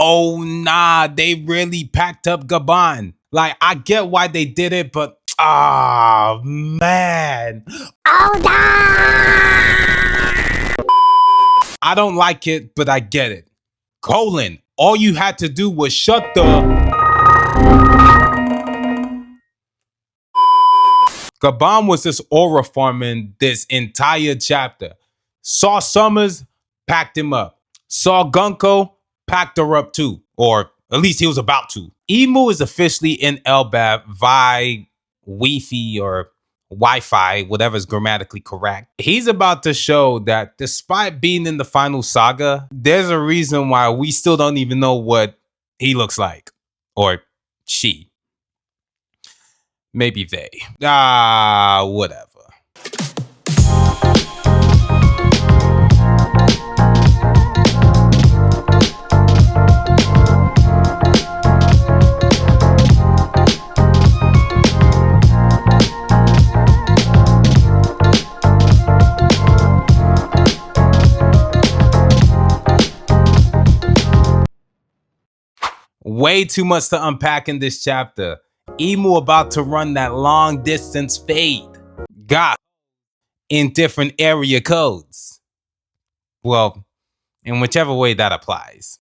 Oh nah, they really packed up Gaban. Like, I get why they did it, but man. Oh no! I don't like it, but I get it. Colon, all you had to do was shut the... Gaban was this aura farming this entire chapter. Saw Summers, packed him up. Saw Gunko, packed her up too. Or at least he was about to. Emu is officially in Elbaph via Wi-Fi or Wi-Fi, whatever's grammatically correct. He's about to show that despite being in the final saga, there's a reason why we still don't even know what he looks like. Or she. Maybe they. Whatever. Way too much to unpack in this chapter. Emu about to run that long distance fade. Got in different area codes. Well, in whichever way that applies.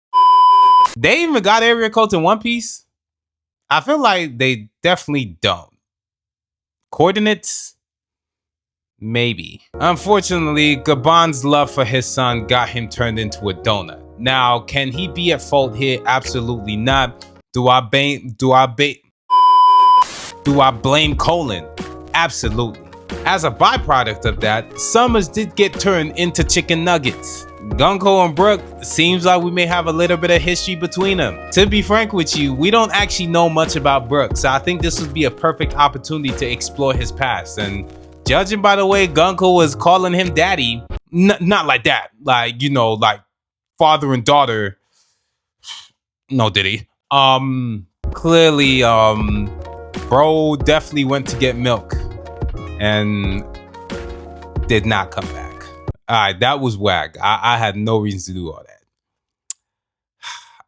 They even got area codes in One Piece? I feel like they definitely don't. Coordinates? Maybe. Unfortunately, Gaban's love for his son got him turned into a donut. Now, can he be at fault here? Absolutely not. Do I blame Colon? Absolutely. As a byproduct of that, Summers did get turned into chicken nuggets. Gunko and Brook, seems like we may have a little bit of history between them. To be frank with you, we don't actually know much about Brook, so I think this would be a perfect opportunity to explore his past. And judging by the way Gunko was calling him daddy, not like that, like, you know, like father and daughter. No, did he? Clearly, bro definitely went to get milk and did not come back. All right, that was whack. I had no reason to do all that.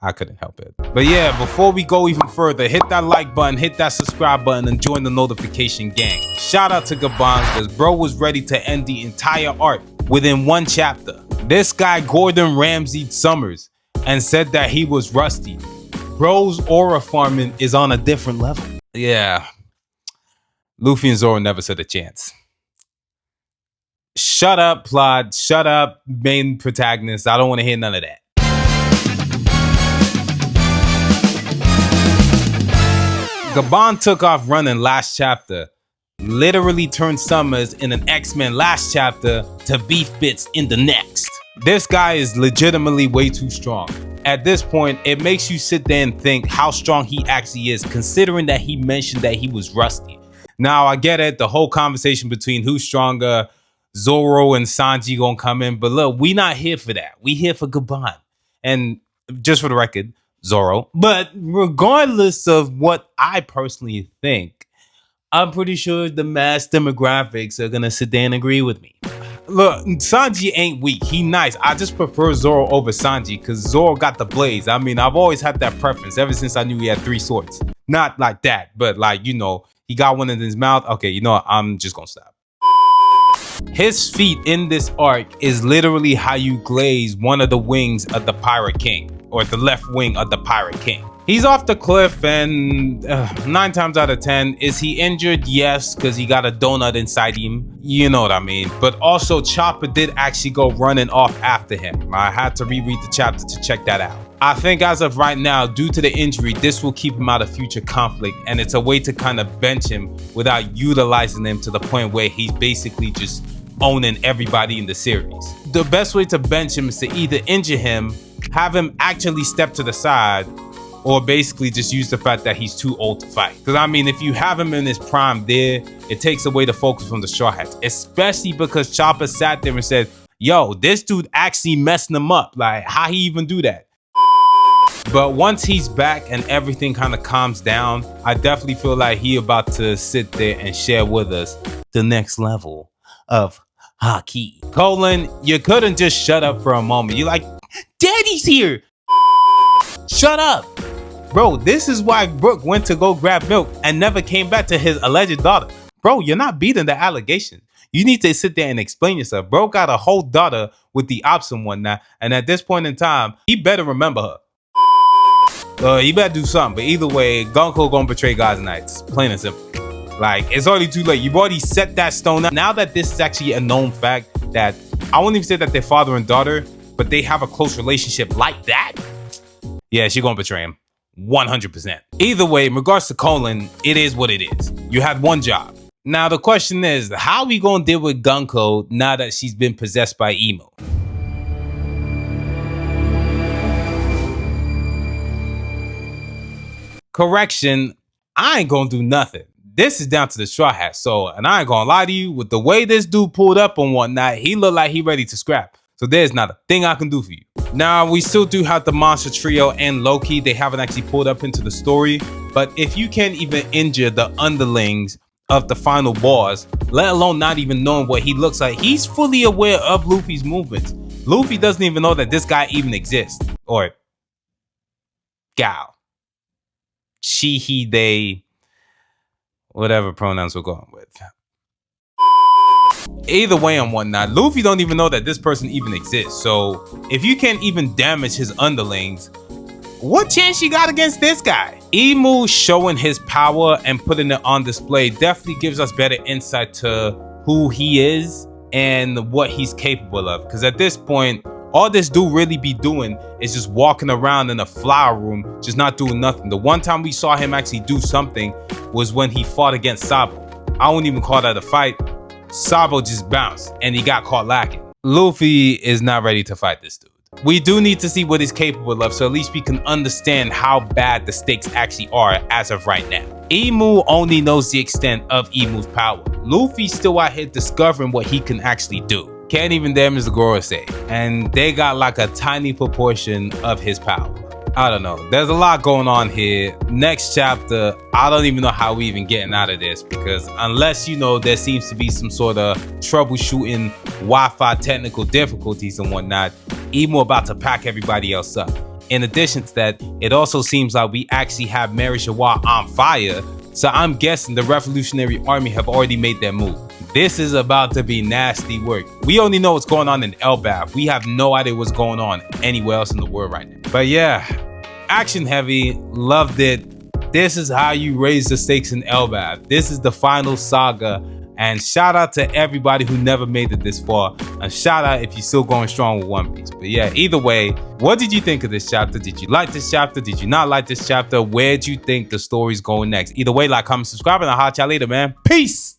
I couldn't help it. But yeah, before we go even further, hit that like button, hit that subscribe button, and join the notification gang. Shout out to Gaban, because bro was ready to end the entire arc within one chapter. This guy Gordon Ramsay Summers and said that he was rusty. Bro's aura farming is on a different level. Yeah. Luffy and Zoro never stood a chance. Shut up, plot. Shut up, main protagonist. I don't want to hear none of that. Gaban took off running last chapter. Literally turned Summers in an X-Men last chapter to beef bits in the next. This guy is legitimately way too strong. At this point, it makes you sit there and think how strong he actually is, considering that he mentioned that he was rusty. Now, I get it, the whole conversation between who's stronger, Zoro and Sanji gonna come in, but look, we not here for that. We here for Gaban. And just for the record, Zoro. But regardless of what I personally think, I'm pretty sure the mass demographics are gonna sit there and agree with me. Look, Sanji ain't weak. He nice. I just prefer Zoro over Sanji because Zoro got the blades. I mean, I've always had that preference ever since I knew he had 3 swords. Not like that, but like, you know, he got one in his mouth. Okay, you know what? I'm just gonna stop. His feat in this arc is literally how you glaze one of the wings of the Pirate King, or the left wing of the Pirate King. He's off the cliff, and 9 times out of 10, is he injured? Yes, because he got a donut inside him. You know what I mean. But also, Chopper did actually go running off after him. I had to reread the chapter to check that out. I think as of right now, due to the injury, this will keep him out of future conflict, and it's a way to kind of bench him without utilizing him to the point where he's basically just owning everybody in the series. The best way to bench him is to either injure him, have him actually step to the side, or basically just use the fact that he's too old to fight. Because I mean, if you have him in his prime there, it takes away the focus from the Strawhats, especially because Chopper sat there and said, yo, this dude actually messing him up. Like, how he even do that? But once he's back and everything kind of calms down, I definitely feel like he about to sit there and share with us the next level of Haki. Colon, you couldn't just shut up for a moment. You're like, Daddy's here. Shut up. Bro, this is why Brook went to go grab milk and never came back to his alleged daughter. Bro, you're not beating the allegation. You need to sit there and explain yourself. Bro got a whole daughter with the ops and whatnot, and at this point in time, he better remember her. He better do something. But either way, Gunko gonna betray God's Knights. Plain and simple. Like, it's already too late. You've already set that stone up. Now that this is actually a known fact that I won't even say that they're father and daughter, but they have a close relationship like that. Yeah, she gonna betray him. 100%. Either way, in regards to Colin, it is what it is. You had one job. Now the question is, how we gonna deal with Gunko now that she's been possessed by Emo? Correction, I ain't gonna do nothing. This is down to the Strawhats. So, and I ain't gonna lie to you, with the way this dude pulled up and whatnot, he looked like he ready to scrap. So there's not a thing I can do for you. Now, we still do have the Monster Trio and Loki. They haven't actually pulled up into the story. But if you can't even injure the underlings of the final boss, let alone not even knowing what he looks like, he's fully aware of Luffy's movements. Luffy doesn't even know that this guy even exists. Or gal. She, he, they, whatever pronouns we're going with. Either way and whatnot, Luffy don't even know that this person even exists. So if you can't even damage his underlings, what chance you got against this guy? Emu showing his power and putting it on display definitely gives us better insight to who he is and what he's capable of. Because at this point, all this dude really be doing is just walking around in a flower room, just not doing nothing. The one time we saw him actually do something was when he fought against Sabo. I wouldn't even call that a fight. Sabo just bounced and he got caught lacking. Luffy is not ready to fight this dude. We do need to see what he's capable of, so at least we can understand how bad the stakes actually are as of right now. Emu only knows the extent of Emu's power. Luffy's still out here discovering what he can actually do. Can't even damage the Gorosei, and they got like a tiny proportion of his power. I don't know. There's a lot going on here. Next chapter, I don't even know how we even getting out of this, because unless, you know, there seems to be some sort of troubleshooting Wi-Fi technical difficulties and whatnot, Emo about to pack everybody else up. In addition to that, it also seems like we actually have Mary Shawa on fire, so I'm guessing the Revolutionary Army have already made their move. This is about to be nasty work. We only know what's going on in Elbaph. We have no idea what's going on anywhere else in the world right now. But yeah, action heavy, loved it. This is how you raise the stakes in Elbaph. This is the final saga. And shout out to everybody who never made it this far. And shout out if you're still going strong with One Piece. But yeah, either way, what did you think of this chapter? Did you like this chapter? Did you not like this chapter? Where do you think the story's going next? Either way, like, comment, subscribe, and I'll holler at y'all later, man. Peace!